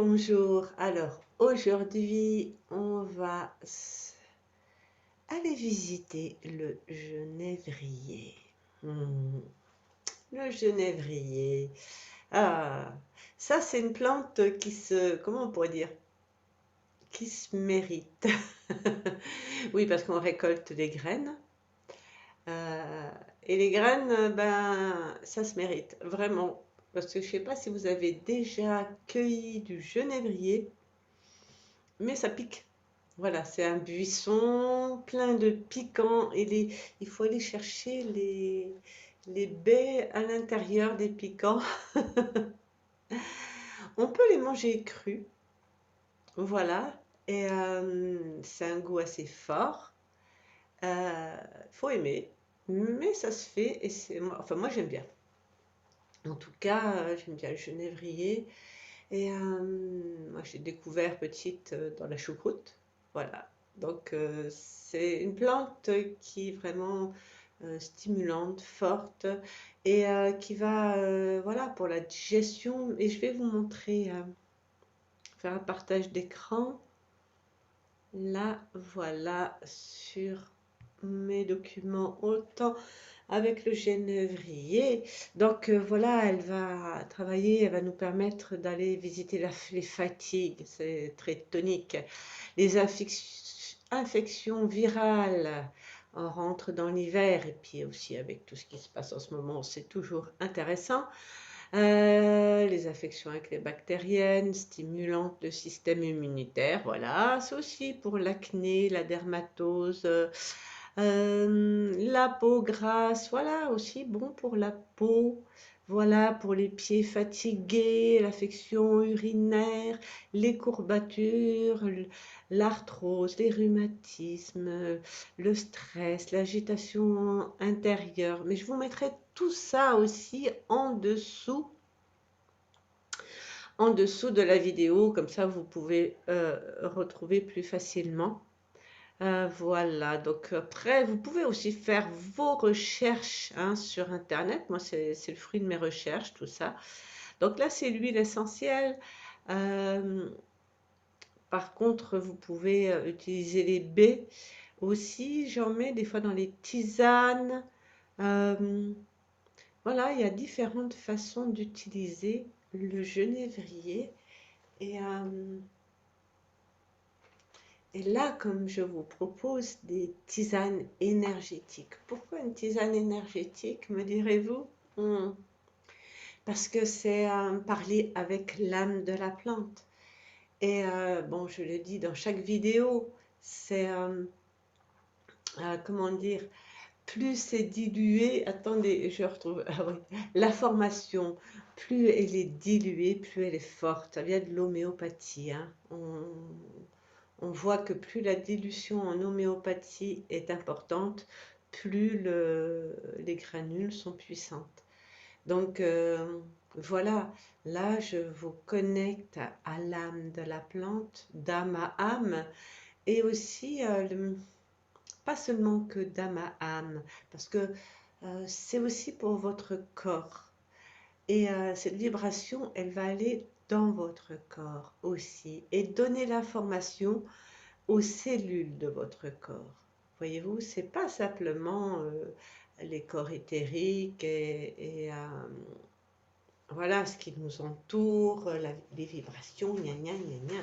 bonjour. Alors, aujourd'hui, on va aller visiter le genévrier. Le genévrier. Ah, ça, c'est une plante qui comment on pourrait dire, qui se mérite. Oui, parce qu'on récolte des graines. Et les graines, ben, ça se mérite, vraiment. Parce que je ne sais pas si vous avez déjà cueilli du genévrier, mais ça pique. Voilà, c'est un buisson plein de piquants et il faut aller chercher les baies à l'intérieur des piquants. On peut les manger crus, voilà, et c'est un goût assez fort. Faut aimer, mais ça se fait et enfin moi j'aime bien. En tout cas, j'aime bien le genévrier et moi j'ai découvert petite dans la choucroute, voilà. Donc c'est une plante qui est vraiment stimulante, forte et qui va, voilà, pour la digestion. Et je vais vous montrer, faire un partage d'écran. Là, voilà, sur mes documents, autant avec le genévrier. Donc voilà, elle va travailler, elle va nous permettre d'aller visiter les fatigues, c'est très tonique. Les infections virales, on rentre dans l'hiver et puis aussi avec tout ce qui se passe en ce moment, c'est toujours intéressant. Les affections avec les bactériennes, stimulantes le système immunitaire, voilà, c'est aussi pour l'acné, la dermatose, la peau grasse, voilà, aussi bon pour la peau, voilà, pour les pieds fatigués, l'affection urinaire, les courbatures, l'arthrose, les rhumatismes, le stress, l'agitation intérieure. Mais je vous mettrai tout ça aussi en dessous de la vidéo, comme ça vous pouvez retrouver plus facilement. Voilà, donc après, vous pouvez aussi faire vos recherches, hein, sur Internet. Moi, c'est le fruit de mes recherches, tout ça. Donc là, c'est l'huile essentielle. Euh, Par contre, vous pouvez utiliser les baies aussi. J'en mets des fois dans les tisanes. Euh, voilà, il y a différentes façons d'utiliser le genévrier. Et, euh, et là, comme je vous propose des tisanes énergétiques. Pourquoi une tisane énergétique, me direz-vous? Parce que c'est parler avec l'âme de la plante. Et bon, je le dis dans chaque vidéo, c'est, comment dire, plus c'est dilué, attendez, je retrouve, ah oui, la formation, plus elle est diluée, plus elle est forte. Ça vient de l'homéopathie, hein. On voit que plus la dilution en homéopathie est importante, plus les granules sont puissantes. Donc voilà, là je vous connecte à l'âme de la plante, d'âme à âme, et aussi pas seulement que d'âme à âme, parce que c'est aussi pour votre corps. Et cette vibration, elle va aller dans votre corps aussi et donner l'information aux cellules de votre corps. Voyez-vous, c'est pas simplement les corps éthériques voilà ce qui nous entoure, les vibrations, gna gna gna gna.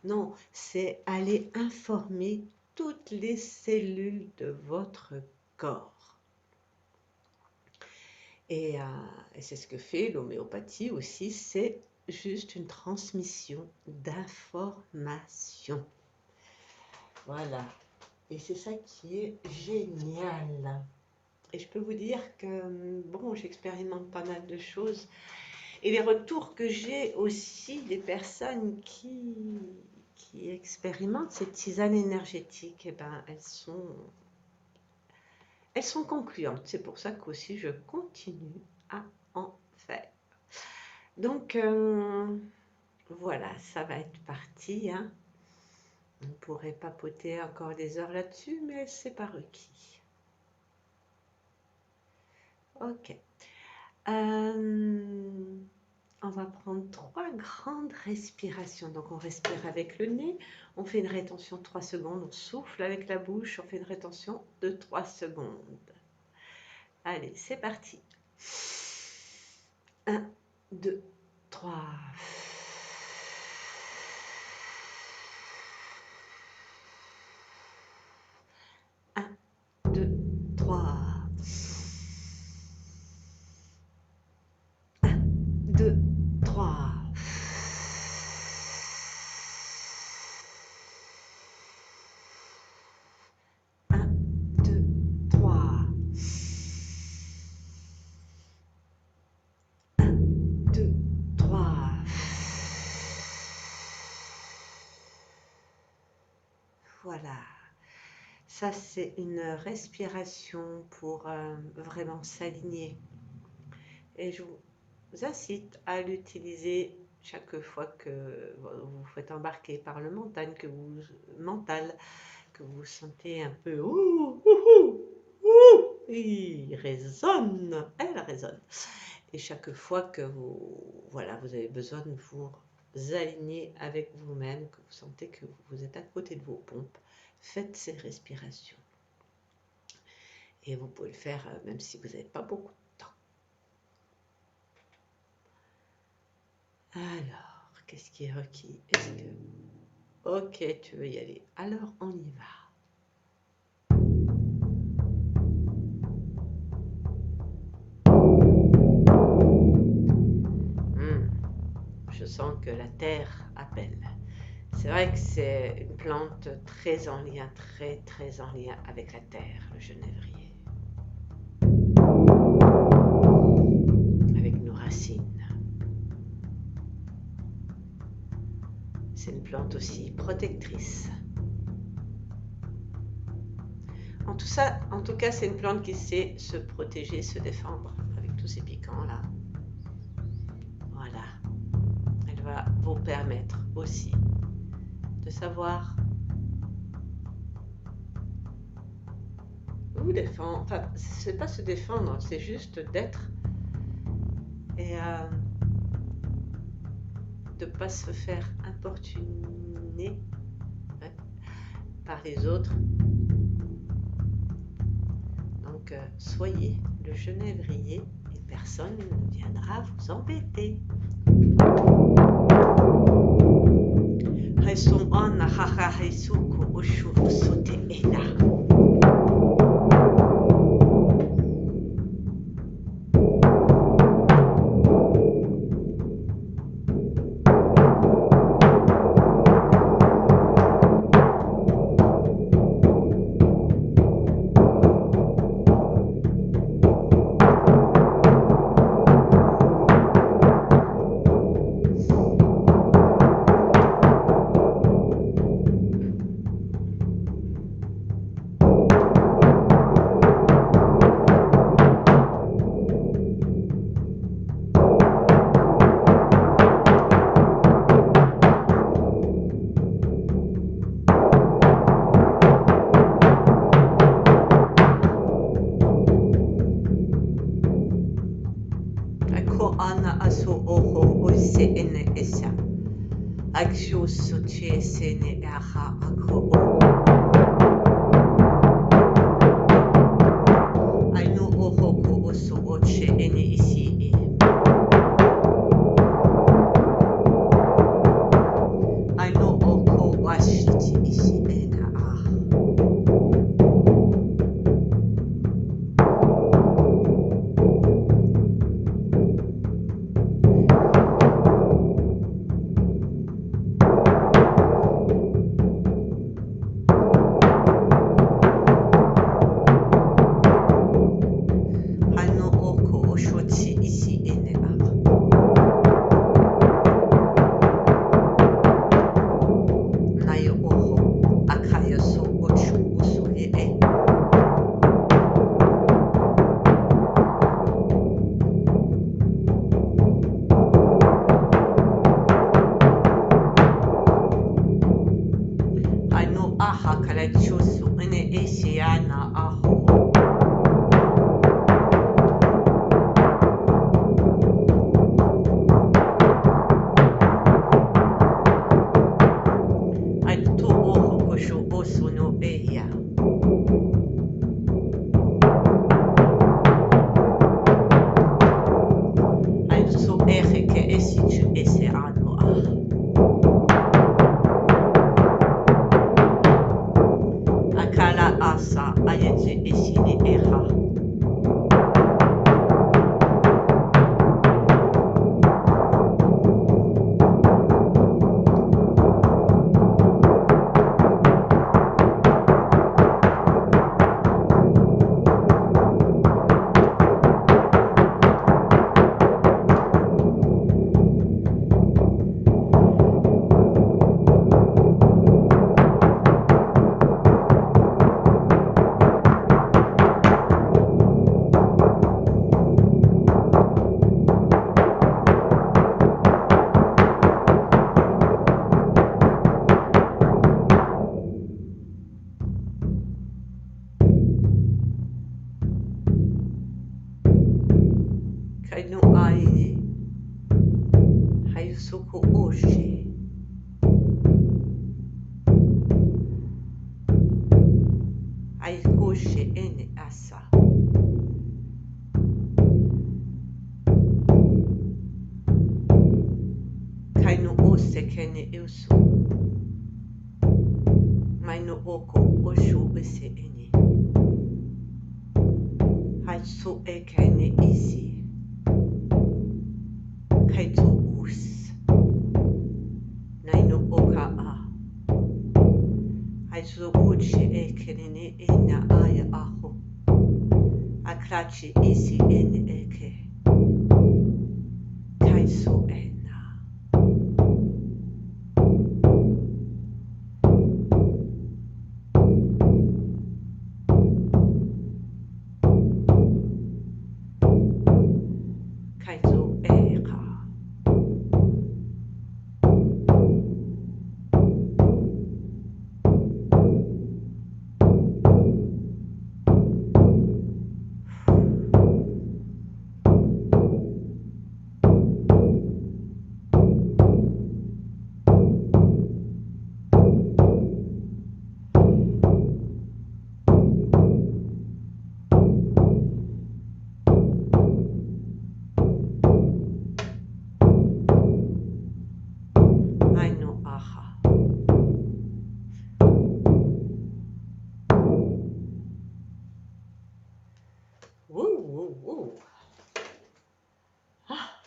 Non, c'est aller informer toutes les cellules de votre corps. Et, c'est ce que fait l'homéopathie aussi, c'est juste une transmission d'informations. Voilà. Et c'est ça qui est génial. Et je peux vous dire que, bon, j'expérimente pas mal de choses. Et les retours que j'ai aussi des personnes qui expérimentent ces tisanes énergétiques, eh ben, elles sont concluantes. C'est pour ça qu'aussi je continue à en faire. Donc, voilà, ça va être parti, hein. On pourrait papoter encore des heures là-dessus, mais c'est pas requis. Ok. On va prendre 3 grande respiration. Donc on respire avec le nez, on fait une rétention de 3 secondes, on souffle avec la bouche, on fait une rétention de 3 secondes. Allez, c'est parti. 1, 2, 3. 1, 2, 3. 1, 2, 3. 1, 2, 3. 1, 2, 3. Voilà. Ça, c'est une respiration pour vraiment s'aligner. Et je vous incite à l'utiliser chaque fois que vous vous faites embarquer par le mental, que vous sentez un peu il résonne, elle résonne. Et chaque fois que vous avez besoin de vous aligner avec vous-même, que vous sentez que vous êtes à côté de vos pompes, faites ces respirations. Et vous pouvez le faire même si vous n'avez pas beaucoup de temps. Alors, qu'est-ce qui est requis? Est-ce que... Ok, tu veux y aller. Alors, on y va. Je sens que la terre appelle. C'est vrai que c'est une plante très en lien, très en lien avec la terre, le genévrier. Avec nos racines. C'est une plante aussi protectrice. En tout cas, c'est une plante qui sait se protéger, se défendre avec tous ces piquants-là. Voilà. Elle va vous permettre aussi de savoir vous défendre. Enfin, c'est pas se défendre, c'est juste d'être et de ne pas se faire importuner par les autres. Donc, soyez le genévrier et personne ne viendra vous embêter. ere ke esi tu ese ano a. Akala asa ayetsu esi ni eha. Kaino aine hayusuku oshi. Aikoshi ene asa. Kaino ose kene usu. Maino oko oshu ese ene. Hatsu e kene isi. Kaitsu us. Naino oka a. Hatsu uchi e kene ina aya aho. Akrachi isi ene eke. Kaitsu ena. Kaitsu eka. Aino aha. Woo, woo, woo. Ah.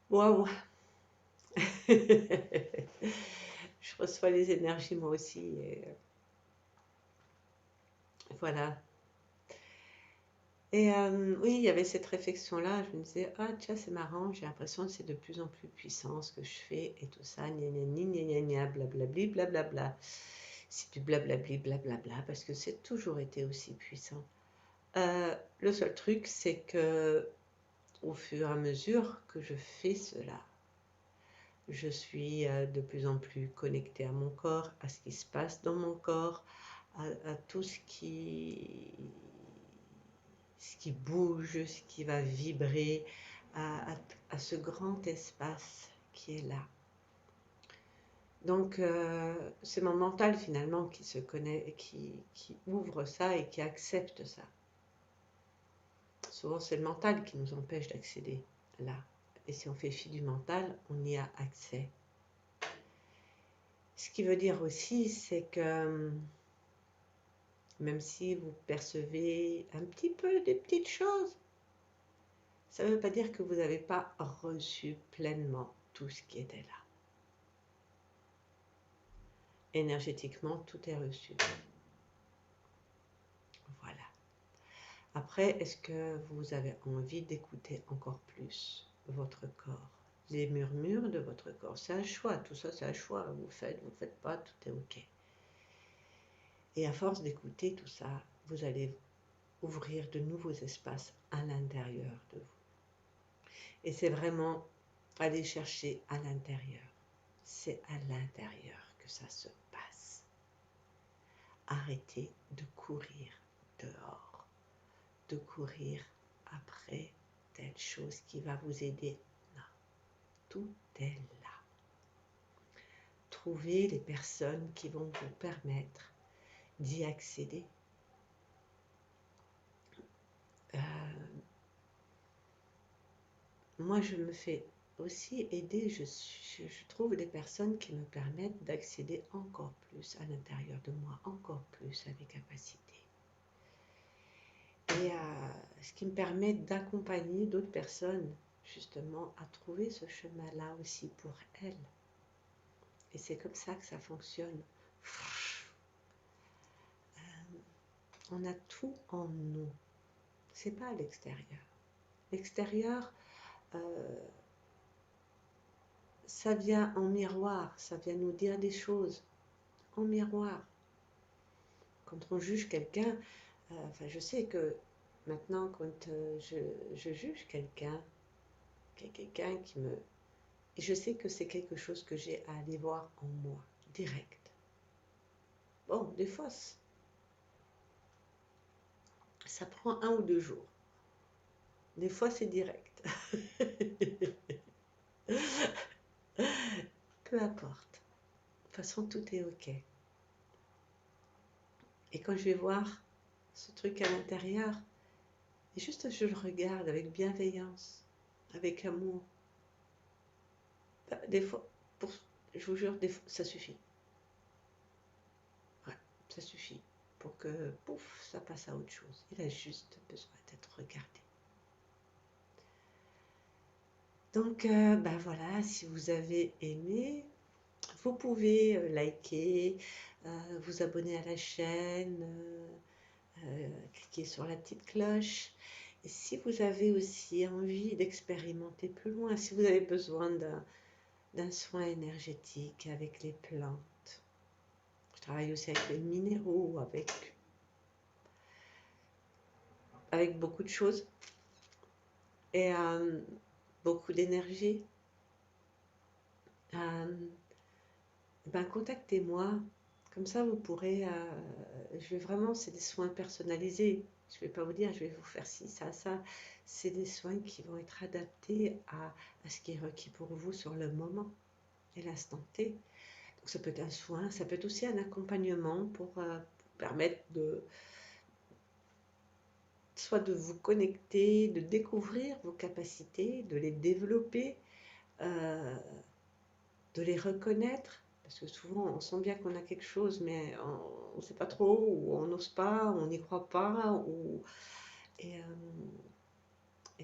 Waouh. Je reçois les énergies moi aussi. Et voilà. Et oui, il y avait cette réflexion-là. Je me disais, ah tiens, c'est marrant, j'ai l'impression que c'est de plus en plus puissant ce que je fais et tout ça, gna gna gna gna gna gna, blablabli, blablabla. C'est du blablabli, blablabla, parce que c'est toujours été aussi puissant. Le seul truc, c'est que au fur et à mesure que je fais cela, je suis de plus en plus connectée à mon corps, à ce qui se passe dans mon corps, à tout ce qui bouge, ce qui va vibrer, à ce grand espace qui est là. Donc, c'est mon mental finalement qui se connaît, qui ouvre ça et qui accepte ça. Souvent, c'est le mental qui nous empêche d'accéder là. Et si on fait fi du mental, on y a accès. Ce qui veut dire aussi, c'est que même si vous percevez un petit peu des petites choses, ça ne veut pas dire que vous n'avez pas reçu pleinement tout ce qui était là. Énergétiquement, tout est reçu. Voilà. Après, est-ce que vous avez envie d'écouter encore plus votre corps, les murmures de votre corps? C'est un choix, tout ça c'est un choix. Vous faites pas, tout est ok. Et à force d'écouter tout ça, vous allez ouvrir de nouveaux espaces à l'intérieur de vous. Et c'est vraiment aller chercher à l'intérieur. C'est à l'intérieur que ça se passe. Arrêtez de courir dehors, de courir après telle chose qui va vous aider. Non, tout est là. trouver les personnes qui vont vous permettre d'y accéder. Moi, je me fais aussi aider, je trouve des personnes qui me permettent d'accéder encore plus à l'intérieur de moi, encore plus à mes capacités. Et ce qui me permet d'accompagner d'autres personnes, justement, à trouver ce chemin-là aussi pour elles. Et c'est comme ça que ça fonctionne. On a tout en nous. C'est pas à l'extérieur. L'extérieur, ça vient en miroir, ça vient nous dire des choses en miroir. Quand on juge quelqu'un, enfin je sais que maintenant quand je juge quelqu'un qui me... Et je sais que c'est quelque chose que j'ai à aller voir en moi, direct. Bon, des fois, ça prend 1 ou 2 jours. Des fois, c'est direct. Peu importe. De toute façon, tout est OK. Et quand je vais voir ce truc à l'intérieur, et juste je le regarde avec bienveillance, avec amour. Des fois, je vous jure, des fois, ça suffit. Ouais, ça suffit pour que, pouf, ça passe à autre chose. Il a juste besoin d'être regardé. Donc, ben voilà, si vous avez aimé, vous pouvez liker, vous abonner à la chaîne, cliquer sur la petite cloche. Et si vous avez aussi envie d'expérimenter plus loin, si vous avez besoin d'un soin énergétique avec les plantes, je travaille aussi avec les minéraux, avec beaucoup de choses et beaucoup d'énergie. Ben, contactez-moi, comme ça vous pourrez, je vais vraiment, c'est des soins personnalisés, je ne vais pas vous dire je vais vous faire ci, ça, c'est des soins qui vont être adaptés à ce qui est requis pour vous sur le moment et l'instant T. Donc ça peut être un soin, ça peut être aussi un accompagnement pour permettre soit de vous connecter, de découvrir vos capacités, de les développer, de les reconnaître, parce que souvent on sent bien qu'on a quelque chose, mais on ne sait pas trop, ou on n'ose pas, on n'y croit pas, et,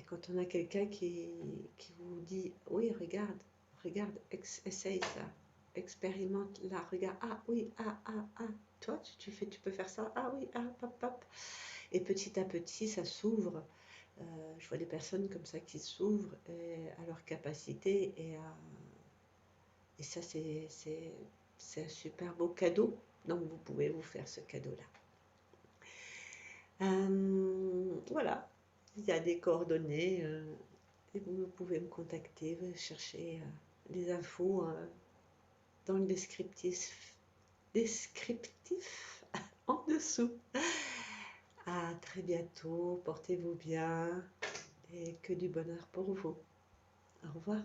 quand on a quelqu'un qui vous dit, oui, regarde, essaye ça, expérimente là, regarde, ah oui, toi tu peux faire ça, ah oui, pop, et petit à petit ça s'ouvre. Je vois des personnes comme ça qui s'ouvrent à leur capacité, et ça, c'est un super beau cadeau. Donc, vous pouvez vous faire ce cadeau-là. Voilà. Il y a des coordonnées. Et vous pouvez me contacter, chercher les infos dans le descriptif en dessous. À très bientôt. Portez-vous bien. Et que du bonheur pour vous. Au revoir.